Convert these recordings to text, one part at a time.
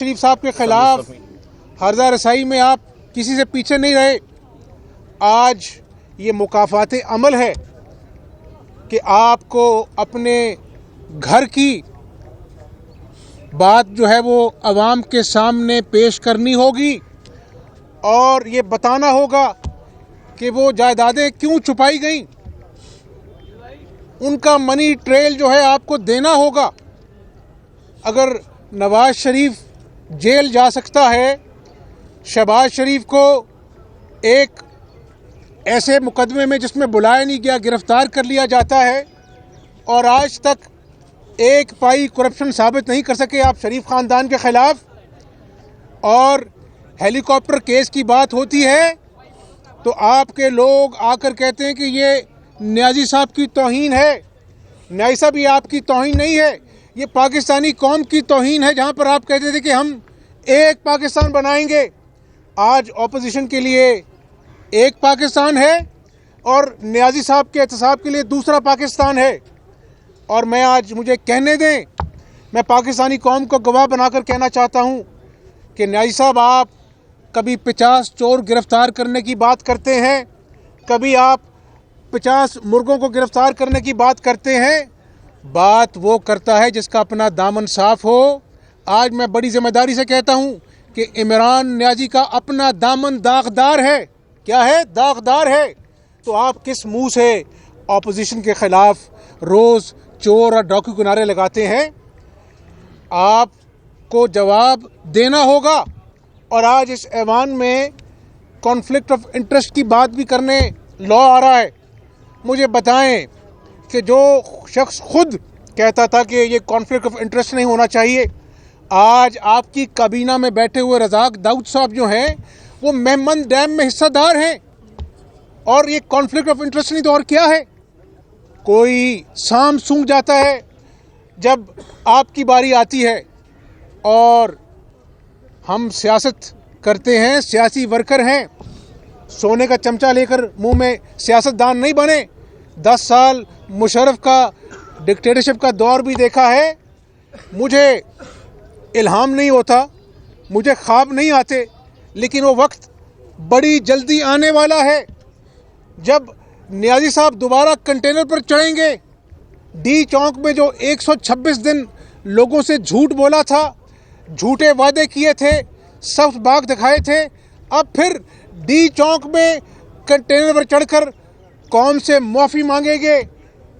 شریف صاحب کے خلاف حرزہ رسائی میں آپ کسی سے پیچھے نہیں رہے. آج یہ مکافات عمل ہے کہ آپ کو اپنے گھر کی بات جو ہے وہ عوام کے سامنے پیش کرنی ہوگی اور یہ بتانا ہوگا کہ وہ جائیدادیں کیوں چھپائی گئیں. ان کا منی ٹریل جو ہے آپ کو دینا ہوگا. اگر نواز شریف جیل جا سکتا ہے، شہباز شریف کو ایک ایسے مقدمے میں جس میں بلایا نہیں گیا گرفتار کر لیا جاتا ہے اور آج تک ایک پائی کرپشن ثابت نہیں کر سکے آپ شریف خاندان کے خلاف، اور ہیلی کاپٹر کیس کی بات ہوتی ہے تو آپ کے لوگ آ کر کہتے ہیں کہ یہ نیازی صاحب کی توہین ہے. نیازی صاحب یہ آپ کی توہین نہیں ہے، یہ پاکستانی قوم کی توہین ہے. جہاں پر آپ کہتے تھے کہ ہم ایک پاکستان بنائیں گے، آج اپوزیشن کے لیے ایک پاکستان ہے اور نیازی صاحب کے احتساب کے لیے دوسرا پاکستان ہے. اور مجھے کہنے دیں، میں پاکستانی قوم کو گواہ بنا کر کہنا چاہتا ہوں کہ نیازی صاحب آپ کبھی 50 چور گرفتار کرنے کی بات کرتے ہیں، کبھی آپ 50 مرغوں کو گرفتار کرنے کی بات کرتے ہیں. بات وہ کرتا ہے جس کا اپنا دامن صاف ہو. آج میں بڑی ذمہ داری سے کہتا ہوں کہ عمران نیازی کا اپنا دامن داغدار ہے. کیا ہے؟ داغدار ہے. تو آپ کس منہ سے اپوزیشن کے خلاف روز چور اور ڈاکو کے نعرے لگاتے ہیں؟ آپ کو جواب دینا ہوگا. اور آج اس ایوان میں کانفلکٹ آف انٹرسٹ کی بات بھی کرنے لا آ رہا ہے. مجھے بتائیں کہ جو شخص خود کہتا تھا کہ یہ کانفلکٹ آف انٹرسٹ نہیں ہونا چاہیے، آج آپ کی کابینہ میں بیٹھے ہوئے رزاق داؤد صاحب جو ہیں وہ مہمند ڈیم میں حصہ دار ہیں، اور یہ کانفلکٹ آف انٹرسٹ نہیں تو اور کیا ہے؟ کوئی سام سونگ جاتا ہے جب آپ کی باری آتی ہے. اور ہم سیاست کرتے ہیں، سیاسی ورکر ہیں، سونے کا چمچہ لے کر منہ میں سیاست دان نہیں بنے. 10 سال مشرف کا ڈکٹیٹرشپ کا دور بھی دیکھا ہے. مجھے الہام نہیں ہوتا، مجھے خواب نہیں آتے، لیکن وہ وقت بڑی جلدی آنے والا ہے جب نیازی صاحب دوبارہ کنٹینر پر چڑھیں گے. ڈی چونک میں جو 126 دن لوگوں سے جھوٹ بولا تھا، جھوٹے وعدے کیے تھے، سخت باغ دکھائے تھے، اب پھر ڈی چونک میں کنٹینر پر چڑھ کر قوم سے معافی مانگیں گے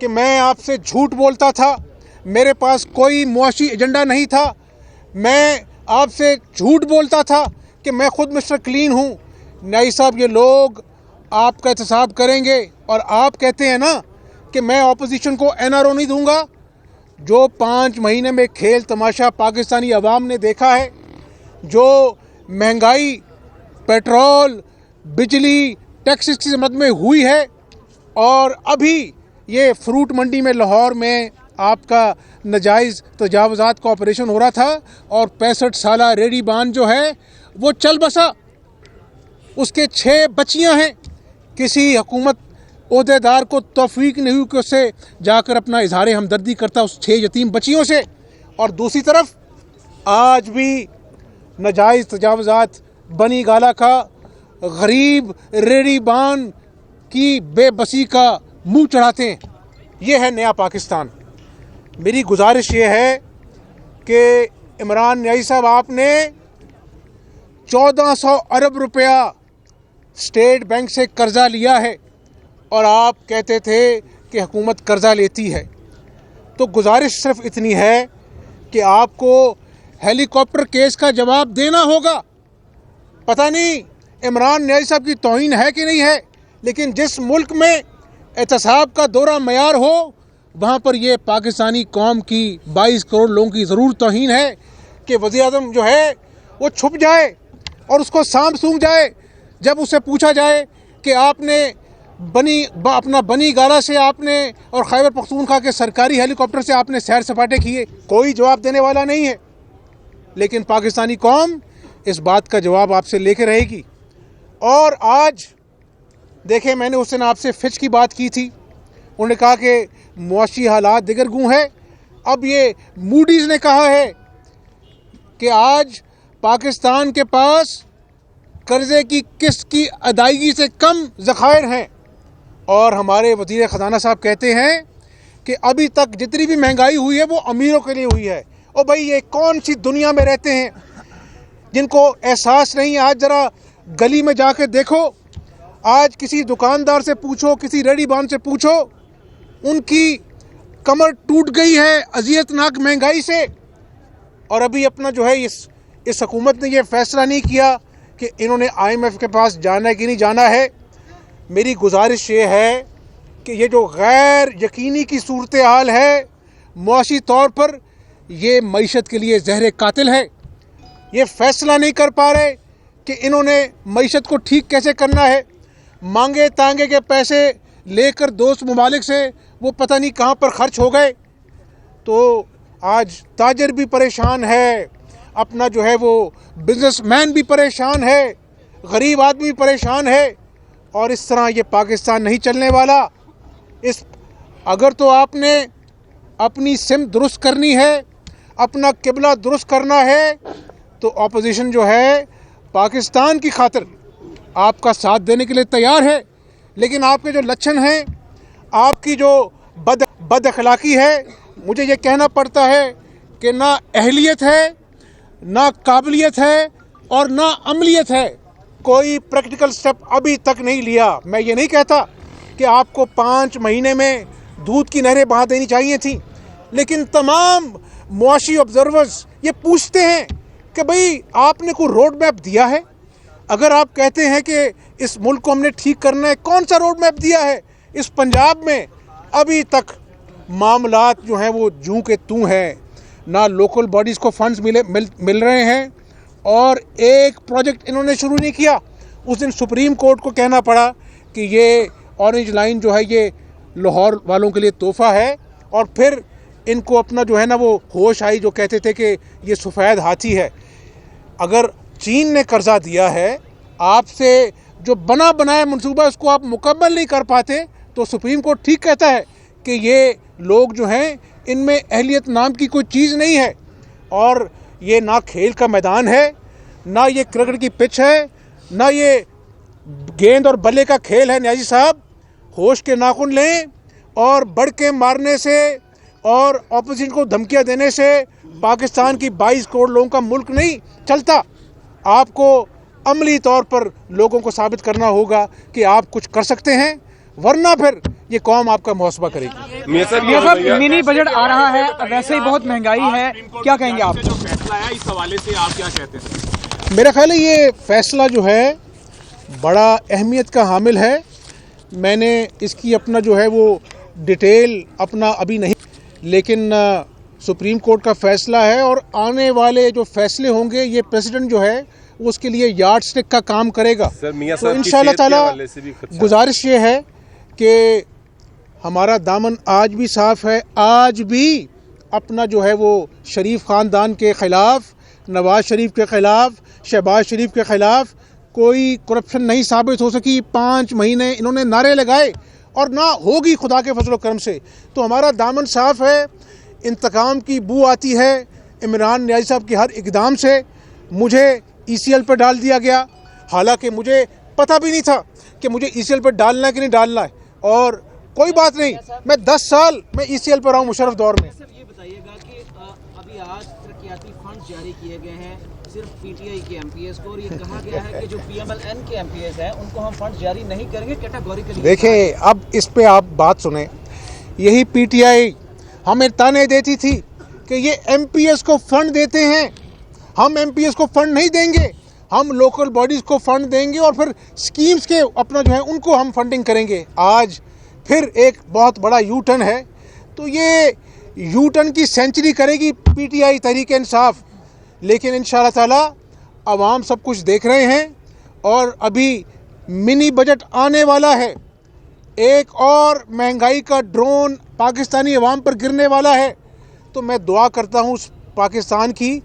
کہ میں آپ سے جھوٹ بولتا تھا، میرے پاس کوئی معاشی ایجنڈا نہیں تھا، میں آپ سے جھوٹ بولتا تھا کہ میں خود مسٹر کلین ہوں. نیازی صاحب یہ لوگ آپ کا احتساب کریں گے. اور آپ کہتے ہیں نا کہ میں اپوزیشن کو این آر او نہیں دوں گا. جو 5 مہینے میں کھیل تماشا پاکستانی عوام نے دیکھا ہے، جو مہنگائی، پیٹرول، بجلی، ٹیکسز کی سمت میں ہوئی ہے، اور ابھی یہ فروٹ منڈی میں لاہور میں آپ کا ناجائز تجاوزات کا آپریشن ہو رہا تھا اور 65 سالہ ریڈی بان جو ہے وہ چل بسا. اس کے 6 بچیاں ہیں. کسی حکومت عہدیدار کو توفیق نہیں ہوئی کہ اس سے جا کر اپنا اظہار ہمدردی کرتا اس 6 یتیم بچیوں سے. اور دوسری طرف آج بھی ناجائز تجاوزات بنی گالا کا غریب ریڈی بان کی بے بسی کا منہ چڑھاتے ہیں. یہ ہے نیا پاکستان. میری گزارش یہ ہے کہ عمران نیازی صاحب، آپ نے 1400 ارب روپیہ اسٹیٹ بینک سے قرضہ لیا ہے اور آپ کہتے تھے کہ حکومت قرضہ لیتی ہے. تو گزارش صرف اتنی ہے کہ آپ کو ہیلی کاپٹر کیس کا جواب دینا ہوگا. پتہ نہیں عمران نیازی صاحب کی توہین ہے کہ نہیں ہے، لیکن جس ملک میں احتساب کا دورہ معیار ہو وہاں پر یہ پاکستانی قوم کی 22 کروڑ لوگوں کی ضرور توہین ہے کہ وزیر اعظم جو ہے وہ چھپ جائے اور اس کو سام سونگ جائے جب اسے پوچھا جائے کہ آپ نے اپنا بنی گالا سے آپ نے اور خیبر پختونخوا کے سرکاری ہیلی کاپٹر سے آپ نے سیر سپاٹے کیے. کوئی جواب دینے والا نہیں ہے، لیکن پاکستانی قوم اس بات کا جواب آپ سے لے کے رہے گی. اور آج دیکھیں، میں نے اس دن آپ سے فچ کی بات کی تھی، انہوں نے کہا کہ معاشی حالات دیگر گوں ہے. اب یہ موڈیز نے کہا ہے کہ آج پاکستان کے پاس قرضے کی قسط کی ادائیگی سے کم ذخائر ہیں، اور ہمارے وزیر خزانہ صاحب کہتے ہیں کہ ابھی تک جتنی بھی مہنگائی ہوئی ہے وہ امیروں کے لیے ہوئی ہے۔ اور بھائی یہ کون سی دنیا میں رہتے ہیں جن کو احساس نہیں ہے؟ آج ذرا گلی میں جا کے دیکھو، آج کسی دکاندار سے پوچھو، کسی ریڑھی بان سے پوچھو، ان کی کمر ٹوٹ گئی ہے اذیت ناک مہنگائی سے۔ اور ابھی اپنا جو ہے اس حکومت نے یہ فیصلہ نہیں کیا کہ انہوں نے IMF کے پاس جانا ہے کہ نہیں جانا ہے۔ میری گزارش یہ ہے کہ یہ جو غیر یقینی کی صورتحال ہے معاشی طور پر، یہ معیشت کے لیے زہر قاتل ہے۔ یہ فیصلہ نہیں کر پا رہے کہ انہوں نے معیشت کو ٹھیک کیسے کرنا ہے۔ مانگے تانگے کے پیسے لے کر دوست ممالک سے وہ پتہ نہیں کہاں پر خرچ ہو گئے۔ تو آج تاجر بھی پریشان ہے، اپنا جو ہے وہ بزنس مین بھی پریشان ہے، غریب آدمی پریشان ہے، اور اس طرح یہ پاکستان نہیں چلنے والا۔ اگر تو آپ نے اپنی سمت درست کرنی ہے، اپنا قبلہ درست کرنا ہے، تو اپوزیشن جو ہے پاکستان کی خاطر آپ کا ساتھ دینے کے لیے تیار ہے، لیکن آپ کے جو لچھن ہیں، آپ کی جو بد اخلاقی ہے، مجھے یہ کہنا پڑتا ہے کہ نہ اہلیت ہے، نہ قابلیت ہے، اور نہ عملیت ہے۔ کوئی پریکٹیکل سٹیپ ابھی تک نہیں لیا۔ میں یہ نہیں کہتا کہ آپ کو 5 مہینے میں دودھ کی نہریں بہا دینی چاہیے تھیں، لیکن تمام معاشی آبزرورز یہ پوچھتے ہیں کہ بھئی آپ نے کوئی روڈ میپ دیا ہے؟ اگر آپ کہتے ہیں کہ اس ملک کو ہم نے ٹھیک کرنا ہے، کون سا روڈ میپ دیا ہے؟ اس پنجاب میں ابھی تک معاملات جو ہیں وہ جوں کے توں ہیں، نہ لوکل باڈیز کو فنڈز مل رہے ہیں، اور ایک پروجیکٹ انہوں نے شروع نہیں کیا۔ اس دن سپریم کورٹ کو کہنا پڑا کہ یہ اورنج لائن جو ہے یہ لاہور والوں کے لیے تحفہ ہے، اور پھر ان کو اپنا جو ہے نا وہ ہوش آئی جو کہتے تھے کہ یہ سفید ہاتھی ہے۔ اگر چین نے قرضہ دیا ہے آپ سے، جو بنا بنایا منصوبہ اس کو آپ مکمل نہیں کر پاتے، تو سپریم کورٹ ٹھیک کہتا ہے کہ یہ لوگ جو ہیں ان میں اہلیت نام کی کوئی چیز نہیں ہے، اور یہ نہ کھیل کا میدان ہے، نہ یہ کرکٹ کی پچ ہے، نہ یہ گیند اور بلے کا کھیل ہے۔ نیازی صاحب ہوش کے ناخن لیں، اور بڑھ کے مارنے سے اور اپوزیشن کو دھمکیاں دینے سے پاکستان کی 22 کروڑ لوگوں کا ملک نہیں چلتا۔ آپ کو عملی طور پر لوگوں کو ثابت کرنا ہوگا کہ آپ کچھ کر سکتے ہیں، ورنہ پھر یہ قوم آپ کا محاسبہ کرے گی۔ میاں صاحب منی بجٹ آ رہا ہے، ویسے ہی بہت مہنگائی ہے، کیا کہیں گے آپ؟ جو فیصلہ ہے اس حوالے سے آپ کیا کہتے ہیں؟ میرا خیال ہے یہ فیصلہ جو ہے بڑا اہمیت کا حامل ہے۔ میں نے اس کی اپنا جو ہے وہ ڈیٹیل اپنا ابھی نہیں، لیکن سپریم کورٹ کا فیصلہ ہے، اور آنے والے جو فیصلے ہوں گے یہ پریزیڈنٹ جو ہے وہ اس کے لیے یارڈ اسٹک کا کام کرے گا۔ تو انشاءاللہ تعالی گزارش یہ ہے کہ ہمارا دامن آج بھی صاف ہے، آج بھی اپنا جو ہے وہ شریف خاندان کے خلاف، نواز شریف کے خلاف، شہباز شریف کے خلاف کوئی کرپشن نہیں ثابت ہو سکی۔ 5 مہینے انہوں نے نعرے لگائے، اور نہ ہوگی خدا کے فضل و کرم سے۔ تو ہمارا دامن صاف ہے، انتقام کی بو آتی ہے عمران نیازی صاحب کے ہر اقدام سے۔ مجھے ECL پہ ڈال دیا گیا، حالانکہ مجھے پتہ بھی نہیں تھا کہ مجھے ECL پہ ڈالنا ہے کہ نہیں ڈالنا ہے، اور کوئی بات نہیں، میں 10 سال میں ECL پر رہا ہوں مشرف دور میں۔ صرف یہ بتائیے گا کہ ابھی آج ترقیاتی فنڈ جاری کیے گئے ہیں صرف PTI کے MPs کو، اور یہ کہا گیا ہے کہ جو PMLN کے MPs ہیں ان کو ہم فنڈ جاری نہیں کریں گے کیٹاگوریکلی۔ دیکھیں اب اس پہ آپ بات سنیں، یہی PTI ہمیں تانے دیتی تھی کہ یہ MPs کو فنڈ دیتے ہیں، ہم MPs کو فنڈ نہیں دیں گے، ہم لوکل باڈیز کو فنڈ دیں گے، اور پھر سکیمز کے اپنا جو ہے ان کو ہم فنڈنگ کریں گے۔ آج پھر ایک بہت بڑا یو ٹرن ہے، تو یہ یو ٹرن کی سینچری کرے گی PTI تحریک انصاف، لیکن انشاءاللہ تعالی عوام سب کچھ دیکھ رہے ہیں، اور ابھی منی بجٹ آنے والا ہے، ایک اور مہنگائی کا ڈرون پاکستانی عوام پر گرنے والا ہے۔ تو میں دعا کرتا ہوں اس پاکستان کی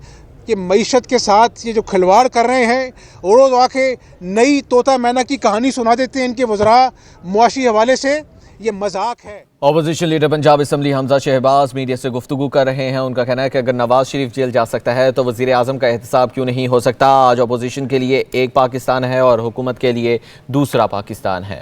کہ معیشت کے ساتھ یہ جو کھلواڑ کر رہے ہیں، روز آ کے نئی طوطا مینا کی کہانی سنا دیتے ہیں ان کے وزراء معاشی حوالے سے، یہ مذاق ہے. اپوزیشن لیڈر پنجاب اسمبلی حمزہ شہباز میڈیا سے گفتگو کر رہے ہیں. ان کا کہنا ہے کہ اگر نواز شریف جیل جا سکتا ہے تو وزیر اعظم کا احتساب کیوں نہیں ہو سکتا. آج اپوزیشن کے لیے ایک پاکستان ہے اور حکومت کے لیے دوسرا پاکستان ہے.